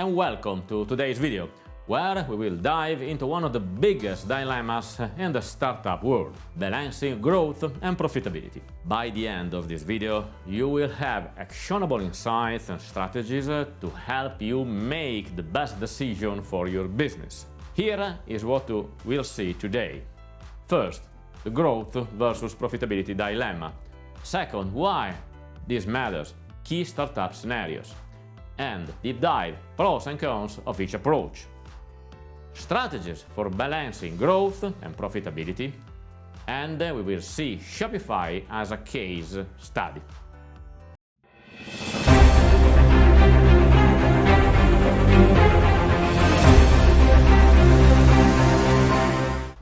and welcome to today's video, where we will dive into one of the biggest dilemmas in the startup world, balancing growth and profitability. By the end of this video, you will have actionable insights and strategies to help you make the best decision for your business. Here is what you will see today. First, the growth versus profitability dilemma. Second, why this matters, key startup scenarios. And deep dive, pros and cons of each approach. Strategies for balancing growth and profitability. And we will see Shopify as a case study.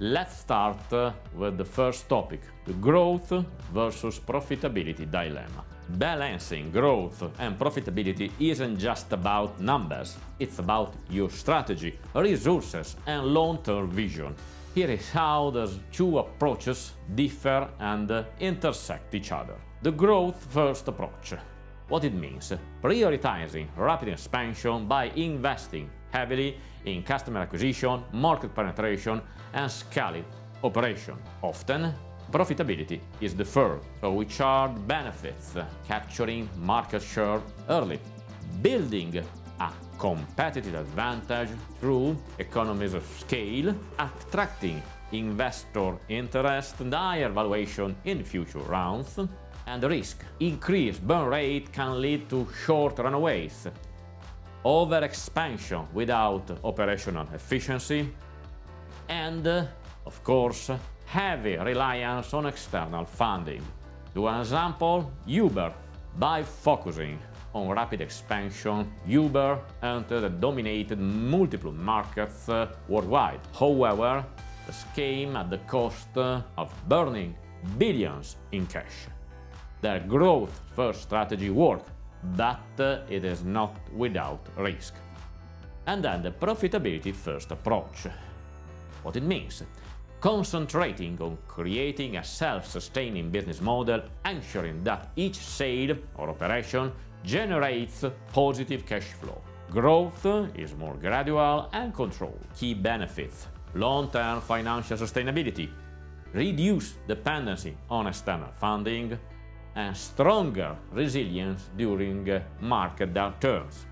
Let's start with the first topic, the growth versus profitability dilemma. Balancing growth and profitability isn't just about numbers, it's about your strategy, resources, and long-term vision. Here is how the two approaches differ and intersect each other. The growth first approach. What it means? Prioritizing rapid expansion by investing heavily in customer acquisition, market penetration, and scaling operation. Often, profitability is deferred, so we charge benefits, capturing market share early, building a competitive advantage through economies of scale, attracting investor interest and higher valuation in future rounds, and the risk. Increased burn rate can lead to short runaways, over-expansion without operational efficiency, and, of course, heavy reliance on external funding. To an example, Uber. By focusing on rapid expansion, Uber entered and dominated multiple markets worldwide. However, this came at the cost of burning billions in cash. Their growth-first strategy worked, but it is not without risk. And then the profitability-first approach. What it means? Concentrating on creating a self-sustaining business model, ensuring that each sale or operation generates positive cash flow. Growth is more gradual and controlled. Key benefits: long-term financial sustainability, reduced dependency on external funding, and stronger resilience during market downturns.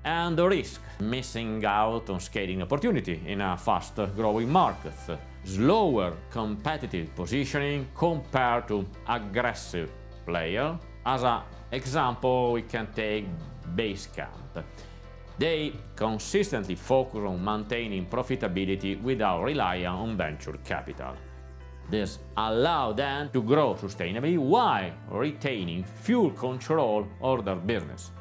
And the risk: missing out on scaling opportunity in a fast-growing market, slower competitive positioning compared to aggressive player. As an example, we can take Basecamp. They consistently focus on maintaining profitability without relying on venture capital. This allows them to grow sustainably while retaining full control of their business.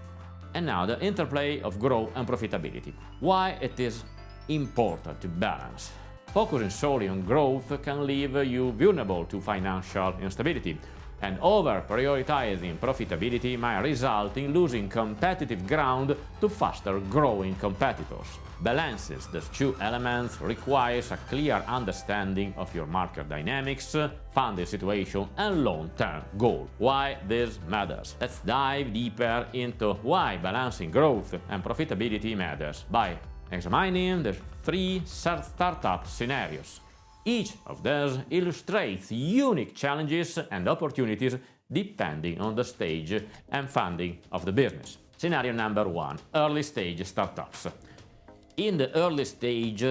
And now the interplay of growth and profitability. Why it is important to balance. Focusing solely on growth can leave you vulnerable to financial instability, and over-prioritizing profitability might result in losing competitive ground to faster-growing competitors. Balances these two elements requires a clear understanding of your market dynamics, funding situation, and long-term goal. Why this matters? Let's dive deeper into why balancing growth and profitability matters by examining the three startup scenarios. Each of these illustrates unique challenges and opportunities depending on the stage and funding of the business. Scenario number 1: early stage startups. In the early stage,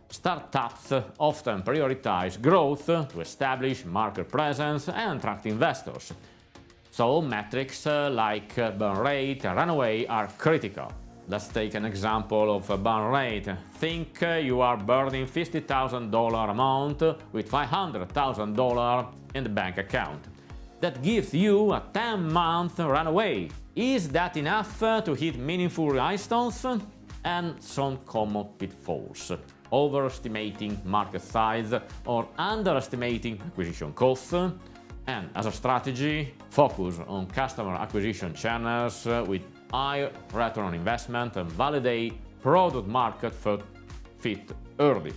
startups often prioritize growth to establish market presence and attract investors. So metrics like burn rate and runway are critical. Let's take an example of a burn rate. Think you are burning $50,000 amount with $500,000 in the bank account. That gives you a 10-month runway. Is that enough to hit meaningful milestones? And some common pitfalls: overestimating market size or underestimating acquisition costs. And as a strategy, focus on customer acquisition channels with high return on investment and validate product market fit early.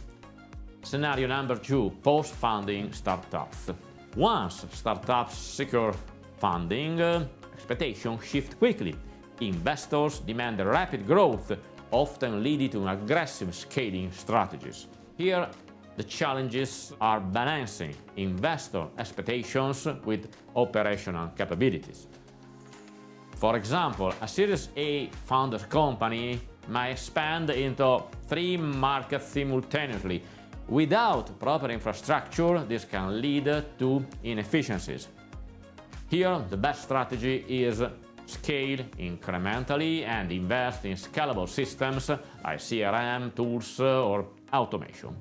Scenario number 2: post-funding startups. Once startups secure funding, expectations shift quickly. Investors demand rapid growth often leading to aggressive scaling strategies. Here, the challenges are balancing investor expectations with operational capabilities. For example, a Series A founded company may expand into 3 markets simultaneously. Without proper infrastructure, this can lead to inefficiencies. Here, the best strategy is scale incrementally and invest in scalable systems like CRM, tools, or automation.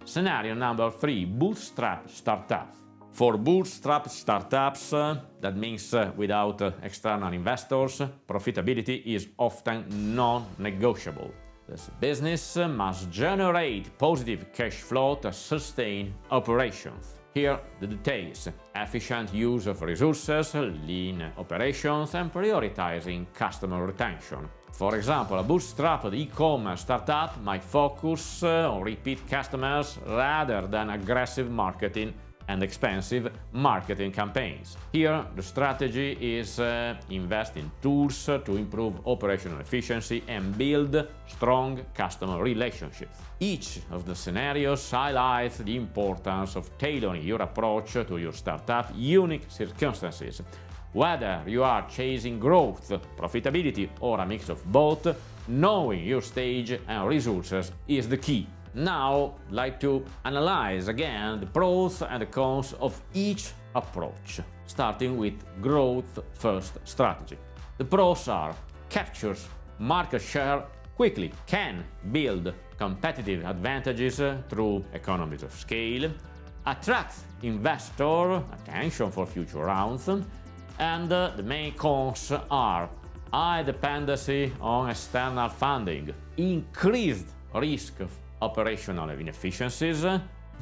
Scenario number 3, bootstrap startups. For bootstrap startups, that means without external investors, profitability is often non-negotiable. This business must generate positive cash flow to sustain operations. Here, the details: efficient use of resources, lean operations, and prioritizing customer retention. For example, a bootstrapped e-commerce startup might focus on repeat customers rather than aggressive marketing and expensive marketing campaigns. Here, the strategy is invest in tools to improve operational efficiency and build strong customer relationships. Each of the scenarios highlights the importance of tailoring your approach to your startup's unique circumstances. Whether you are chasing growth, profitability, or a mix of both, knowing your stage and resources is the key. Now, I'd like to analyze again the pros and the cons of each approach, starting with growth-first strategy. The pros are: captures market share quickly, can build competitive advantages through economies of scale, attracts investor attention for future rounds, and the main cons are high dependency on external funding, increased risk of operational inefficiencies,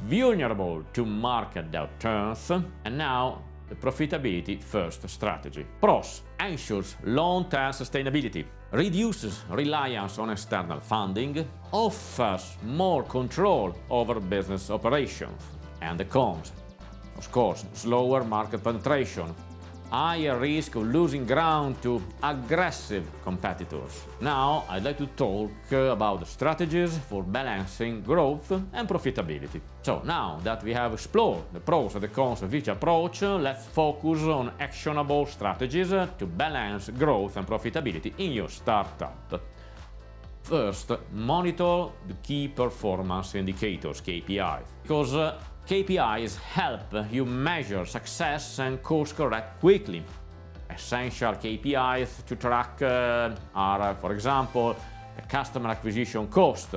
vulnerable to market downturns, and now the profitability first strategy. Pros: ensures long-term sustainability, reduces reliance on external funding, offers more control over business operations. And the cons: of course, slower market penetration, higher risk of losing ground to aggressive competitors. Now, I'd like to talk about the strategies for balancing growth and profitability. So, now that we have explored the pros and the cons of each approach, let's focus on actionable strategies to balance growth and profitability in your startup. First, monitor the key performance indicators, KPIs, because KPIs help you measure success and course correct quickly. Essential KPIs to track are, for example, the customer acquisition cost.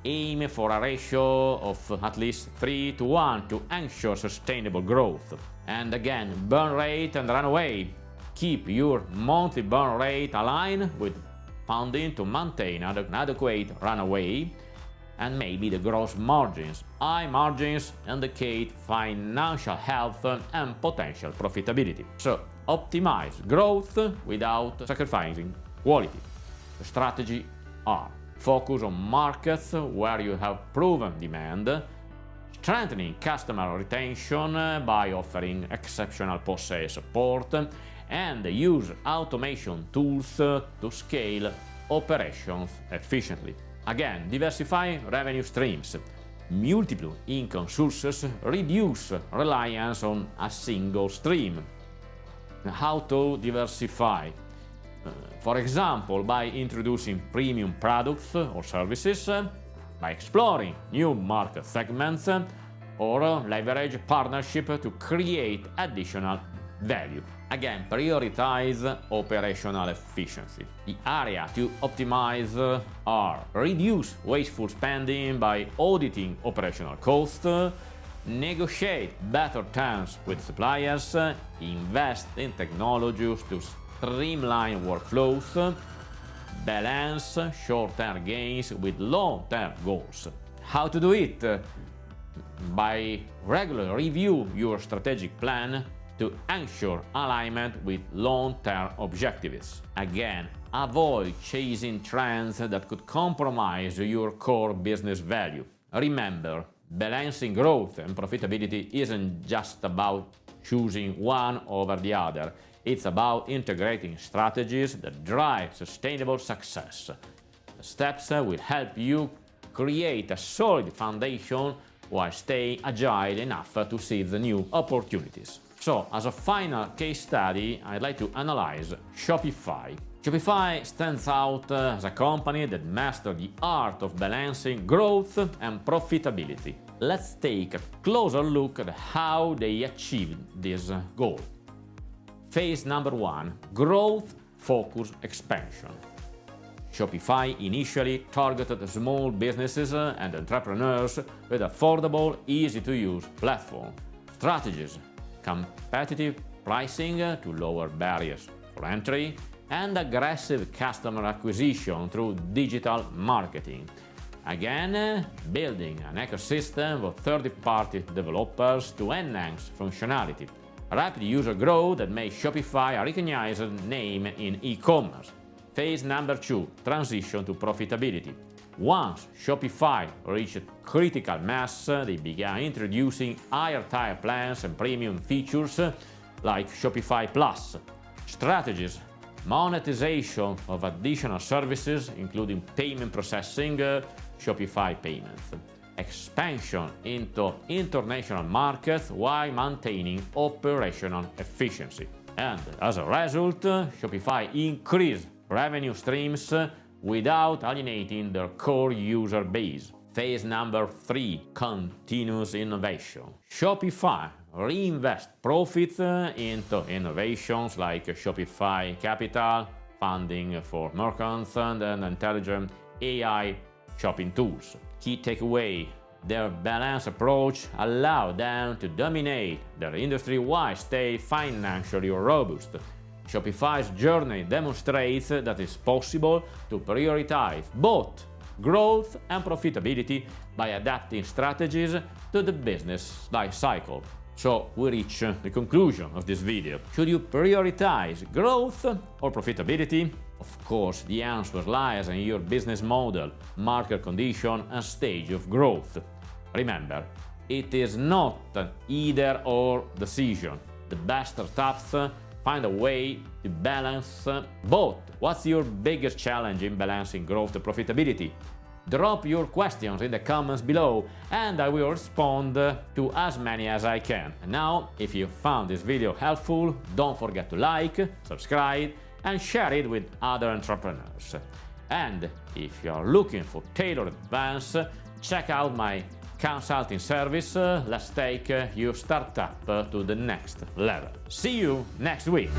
Aim for a ratio of at least 3:1 to ensure sustainable growth. And again, burn rate and runway. Keep your monthly burn rate aligned with funding to maintain an adequate runway. And maybe the gross margins. High margins indicate financial health and potential profitability. So, optimize growth without sacrificing quality. The strategy are: focus on markets where you have proven demand, strengthening customer retention by offering exceptional post-sale support, and use automation tools to scale operations efficiently. Again, diversify revenue streams. Multiple income sources reduce reliance on a single stream. How to diversify? For example, by introducing premium products or services, by exploring new market segments, or leverage partnership to create additional value. Again, prioritize operational efficiency. The area to optimize are: reduce wasteful spending by auditing operational costs, negotiate better terms with suppliers, invest in technologies to streamline workflows, balance short-term gains with long-term goals. How to do it? By regularly review your strategic plan to ensure alignment with long-term objectives. Again, avoid chasing trends that could compromise your core business value. Remember, balancing growth and profitability isn't just about choosing one over the other. It's about integrating strategies that drive sustainable success. The steps will help you create a solid foundation while staying agile enough to seize the new opportunities. So, as a final case study, I'd like to analyze Shopify. Shopify stands out as a company that mastered the art of balancing growth and profitability. Let's take a closer look at how they achieved this goal. Phase number 1: growth-focused expansion. Shopify initially targeted small businesses and entrepreneurs with affordable, easy-to-use platform strategies, competitive pricing to lower barriers for entry, and aggressive customer acquisition through digital marketing. Again, building an ecosystem of third-party developers to enhance functionality. Rapid user growth that made Shopify a recognized name in e-commerce. Phase number 2: transition to profitability. Once Shopify reached critical mass, they began introducing higher-tier plans and premium features like Shopify Plus. Strategies: monetization of additional services, including payment processing, Shopify Payments. Expansion into international markets while maintaining operational efficiency. And as a result, Shopify increased revenue streams without alienating their core user base. Phase number 3: continuous innovation. Shopify reinvests profits into innovations like Shopify Capital, funding for merchants, and intelligent AI shopping tools. Key takeaway: their balanced approach allowed them to dominate their industry while stay financially robust. Shopify's journey demonstrates that it's possible to prioritize both growth and profitability by adapting strategies to the business life cycle. So we reach the conclusion of this video. Should you prioritize growth or profitability? Of course, the answer lies in your business model, market condition, and stage of growth. Remember, it is not an either-or decision. The best startups find a way to balance both. What's your biggest challenge in balancing growth and profitability? Drop your questions in the comments below and I will respond to as many as I can. And now, if you found this video helpful, don't forget to like, subscribe, and share it with other entrepreneurs. And if you are looking for tailored advice, check out my consulting service. Let's take your startup to the next level. See you next week.